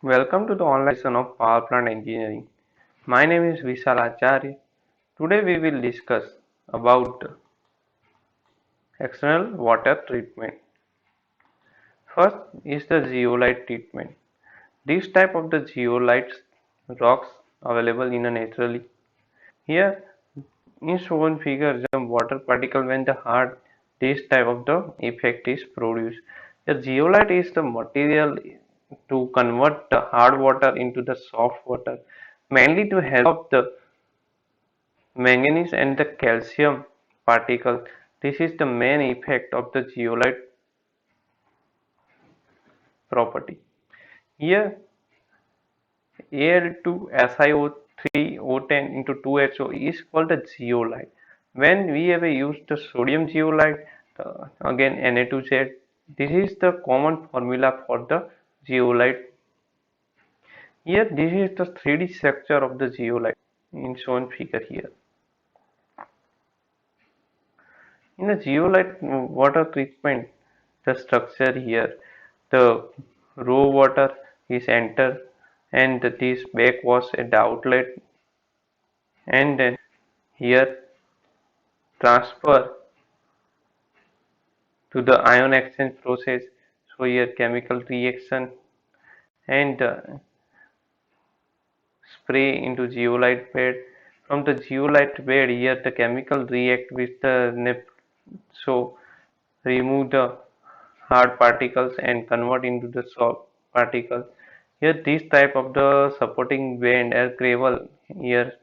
Welcome to the online lesson of Power Plant Engineering. My name is Acharya. Today we will discuss about external water treatment. First is the zeolite treatment. This type of the zeolite rocks available in a naturally. Here in shown figure the water particle when the hard this type of the effect is produced. The zeolite is the material to convert the hard water into the soft water, mainly to help the manganese and the calcium particle. This is the main effect of the zeolite property. Here Al2SiO3O10 into 2HO is called the zeolite. When we ever use the sodium zeolite, again Na2Z, this is the common formula for the zeolite. Here this is the 3D structure of the zeolite in shown figure here. In the zeolite water treatment, the structure here, the raw water is enter and this backwash at the outlet, and then here transfer to the ion exchange process. So here chemical reaction and spray into zeolite bed. From the zeolite bed here the chemical react with the so remove the hard particles and convert into the soft particles. Here this type of the supporting band as gravel here.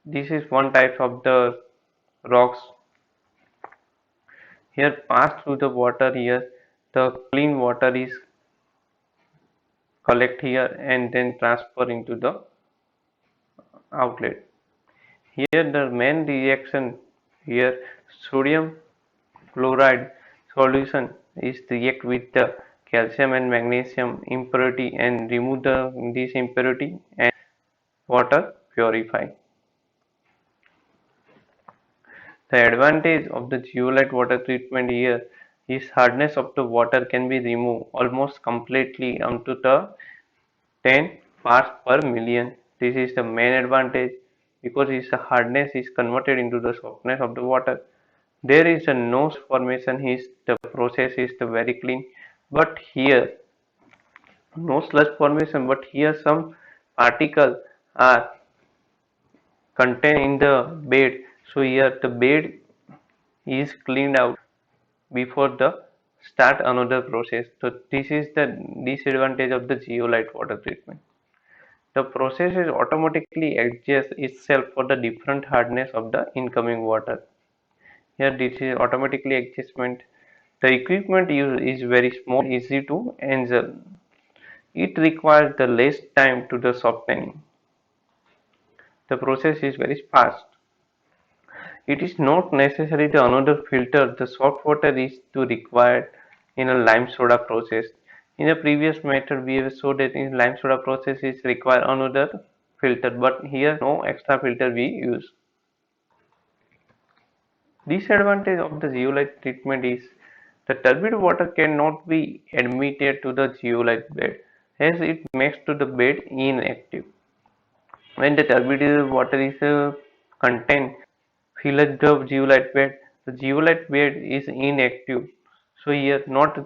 This is one type of the rocks. Here pass through the water here. The clean water is collect here and then transfer into the outlet. Here the main reaction here sodium chloride solution is react with the calcium and magnesium impurity and remove this impurity and water purify. The advantage of the zeolite water treatment here is hardness of the water can be removed almost completely onto the 10 parts per million. This is the main advantage because its hardness is converted into the softness of the water. There is a no formation is the process is the very clean, but here no sludge formation, but here some particles are contained in the bed. So here the bed is cleaned out before the start another process. So this is the disadvantage of the zeolite water treatment. The process is automatically adjusts itself for the different hardness of the incoming water. Here this is automatically adjustment. The equipment used is very small, easy to handle. It requires the less time to the softening. The process is very fast. It is not necessary to another filter. The soft water is to required in a lime soda process. In the previous method, we have showed that in lime soda process is require another filter, but here no extra filter we use. Disadvantage of the zeolite treatment is the turbid water cannot be admitted to the zeolite bed as it makes to the bed inactive. When the turbid water is contained fill the zeolite bed, the zeolite bed is inactive. So here not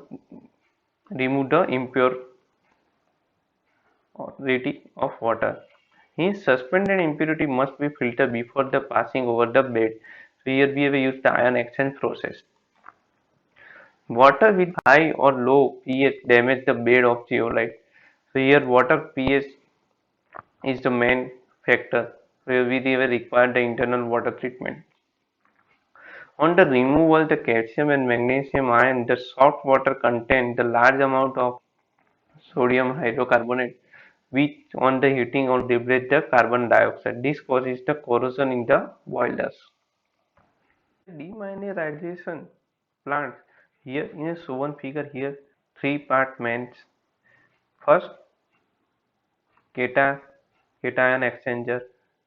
remove the impurity of water. Hence suspended impurity must be filtered before the passing over the bed. So here we have used the ion exchange process. Water with high or low pH damage the bed of zeolite. So here water pH is the main factor where we require the internal water treatment. On the removal the calcium and magnesium ion, the soft water contain the large amount of sodium hydrocarbonate. which on the heating or liberate the carbon dioxide. This causes the corrosion in the boilers. Demineralization plants. Here in a shown figure here, three-part mains. First, cation, cation exchanger,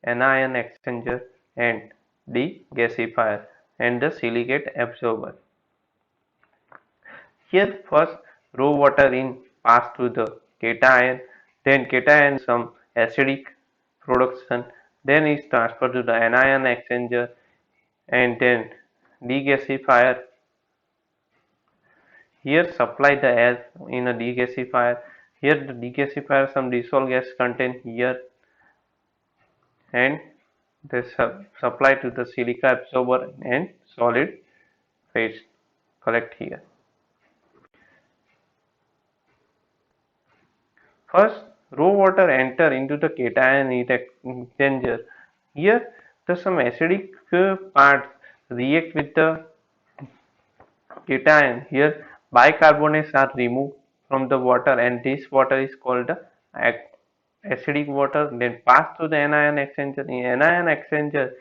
anion exchanger, and degasifier, and the silicate absorber. Here first raw water in pass through the cation, then cation some acidic production, then is transferred to the anion exchanger, and then degasifier. Here supply the air in a degasifier. Here the degasifier some dissolved gas content here, and they supply to the silica absorber and solid phase collect here. First, raw water enter into the cation heat exchanger. Here, the some acidic parts react with the cation. Here, bicarbonates are removed from the water, and this water is called the acidic water. Then pass through the anion exchanger. In anion exchanger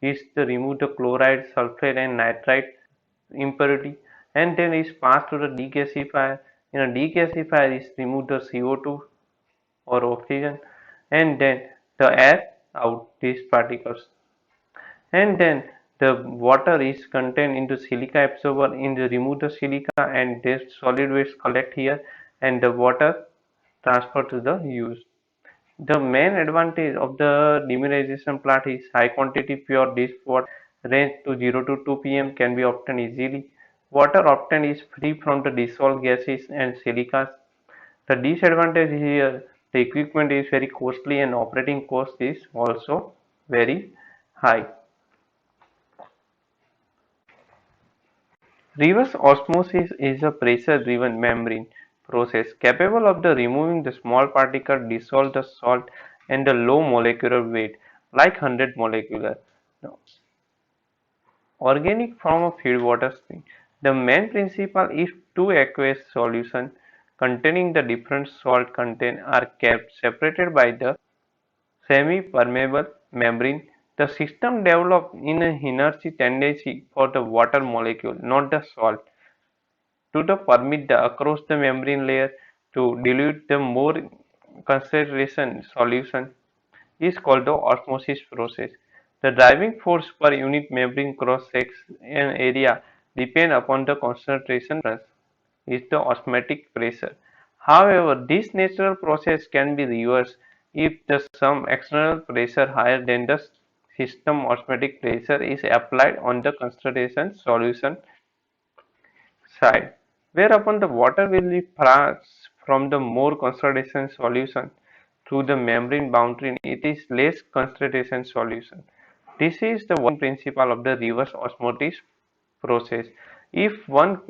is to remove the chloride, sulfate, and nitrite impurity, and then is passed to the degasifier. In a degasifier is remove the CO2 or oxygen, and then the air out these particles, and then the water is contained into silica absorber in the remove the silica, and this solid waste collect here, and the water transfer to the use. The main advantage of the demineralization plant is high quantity pure distilled water range to 0 to 2 pm can be obtained easily. Water obtained is free from the dissolved gases and silicas. The disadvantage here, the equipment is very costly and operating cost is also very high. Reverse osmosis is a pressure-driven membrane process capable of the removing the small particle, dissolve the salt and the low molecular weight like 100 molecular organic from a feed water stream. The main principle is two aqueous solutions containing the different salt content are kept separated by the semi-permeable membrane. The system develops in an inertia tendency for the water molecule, not the salt, to the permit the across the membrane layer to dilute the more concentration solution is called the osmosis process. The driving force per unit membrane cross section area depend upon the concentration is the osmotic pressure. However, this natural process can be reversed if the some external pressure higher than the system osmotic pressure is applied on the concentration solution side, whereupon the water will be passed from the more concentration solution through the membrane boundary. It is less concentration solution. This is the working principle of the reverse osmosis process. If one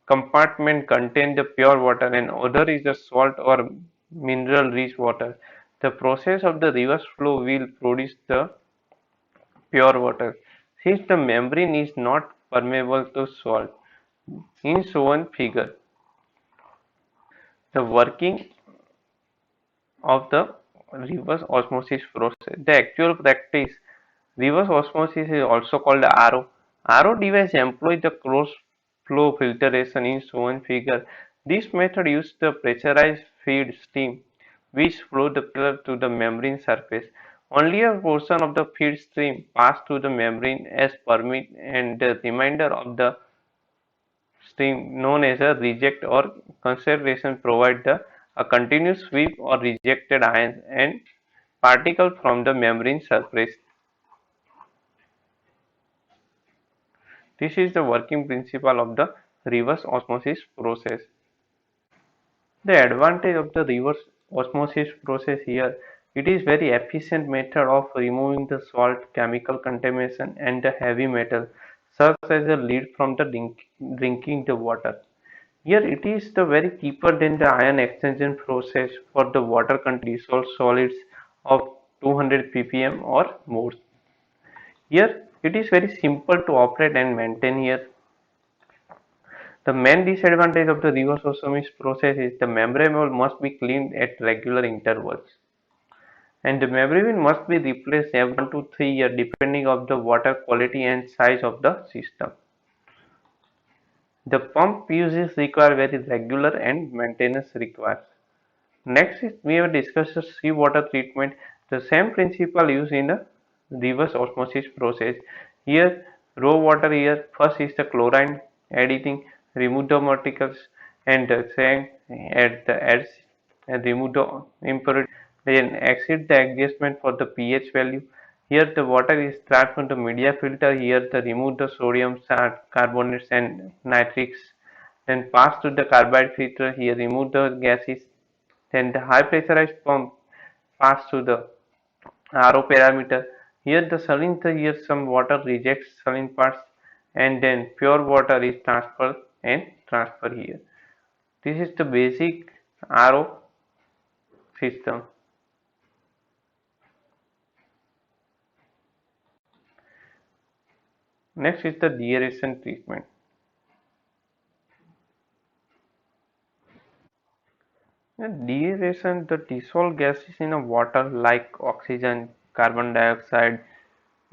compartment contains the pure water and other is the salt or mineral rich water, the process of the reverse flow will produce the pure water. Since the membrane is not permeable to salt, in shown figure, the working of the reverse osmosis process. The actual practice, reverse osmosis is also called RO. RO device employs the cross flow filtration in shown figure. This method uses the pressurized feed stream which flow the pressure to the membrane surface. Only a portion of the feed stream pass through the membrane as permit, and the remainder of the stream known as a reject or conservation provide a continuous sweep or rejected ions and particles from the membrane surface. This is the working principle of the reverse osmosis process. The advantage of the reverse osmosis process here, it is very efficient method of removing the salt, chemical contamination and the heavy metal such as the lead from the drinking the water. Here it is the very cheaper than the ion exchange process for the water content dissolved solids of 200 ppm or more. Here it is very simple to operate and maintain here. The main disadvantage of the reverse osmosis process is the membrane wall must be cleaned at regular intervals, and the membrane must be replaced every 1 to 3 years depending on the water quality and size of the system. The pump uses require very regular and maintenance required. Next is we have discussed the seawater treatment. The same principle used in the reverse osmosis process. Here, raw water here first is the chlorine editing, remove the particles, and the same add the adds and remove the impurity. Then exit the adjustment for the pH value. Here the water is transferred from the media filter. Here the remove the sodium, salt, carbonates and nitrics. Then pass to the carbide filter. Here remove the gases, then the high pressurized pump pass through the RO parameter. Here the saline, here some water rejects saline parts, and then pure water is transferred and transfer here. This is the basic RO system. Next is the de-aeration treatment. De-aeration, the dissolved gases in a water like oxygen, carbon dioxide,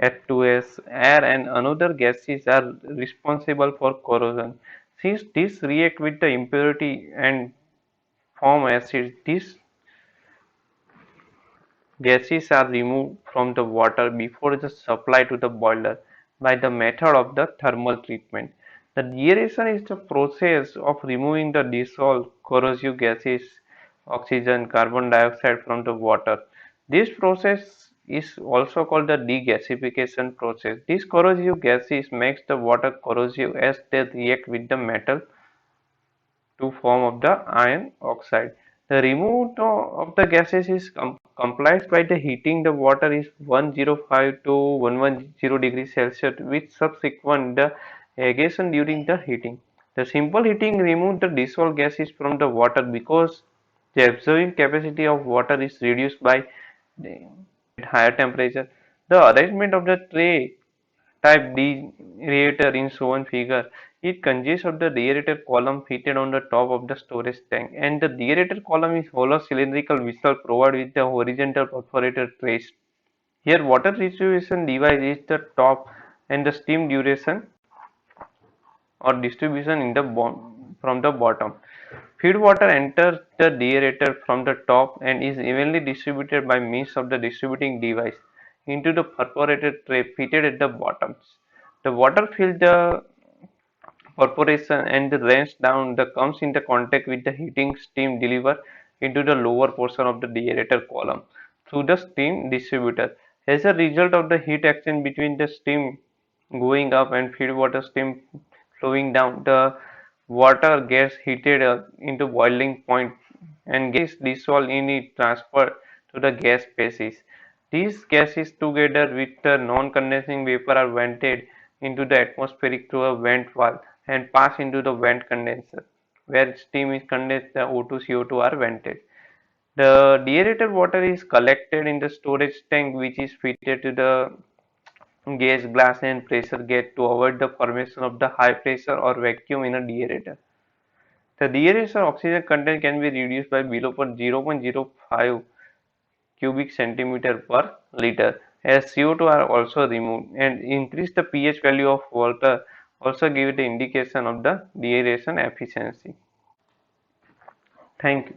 H2S, air and another gases are responsible for corrosion. Since these react with the impurity and form acids, these gases are removed from the water before the supply to the boiler by the method of the thermal treatment. The deaeration is the process of removing the dissolved corrosive gases, oxygen, carbon dioxide from the water. This process is also called the degasification process. These corrosive gases makes the water corrosive as they react with the metal to form of the iron oxide. The removal of the gases is complied by the heating the water is 105 to 110 degrees Celsius with subsequent the aeration during the heating. The simple heating removes the dissolved gases from the water because the absorbing capacity of water is reduced by the higher temperature. The arrangement of the tray type de-aerator in shown figure. It consists of the de-aerator column fitted on the top of the storage tank, and the de-aerator column is hollow cylindrical vessel provided with the horizontal perforated trays. Here water distribution device is the top and the steam duration or distribution in the from the bottom. Feed water enters the deaerator from the top and is evenly distributed by means of the distributing device into the perforated tray fitted at the bottom. The water fills the perforation and rains down the comes into contact with the heating steam delivered into the lower portion of the deaerator column through the steam distributor. As a result of the heat exchange between the steam going up and feed water stream flowing down, the water gets heated into boiling point and gas dissolved in it transferred to the gas phases. These gases together with the non-condensing vapor are vented into the atmospheric through a vent valve and pass into the vent condenser where steam is condensed, the O2 CO2 are vented. The deaerated water is collected in the storage tank which is fitted to the gauge glass and pressure gauge to avoid the formation of the high pressure or vacuum in a deaerator. The deaeration oxygen content can be reduced by below 0.05 cubic centimeter per liter as CO2 are also removed, and increase the pH value of water also give the indication of the deaeration efficiency. Thank you.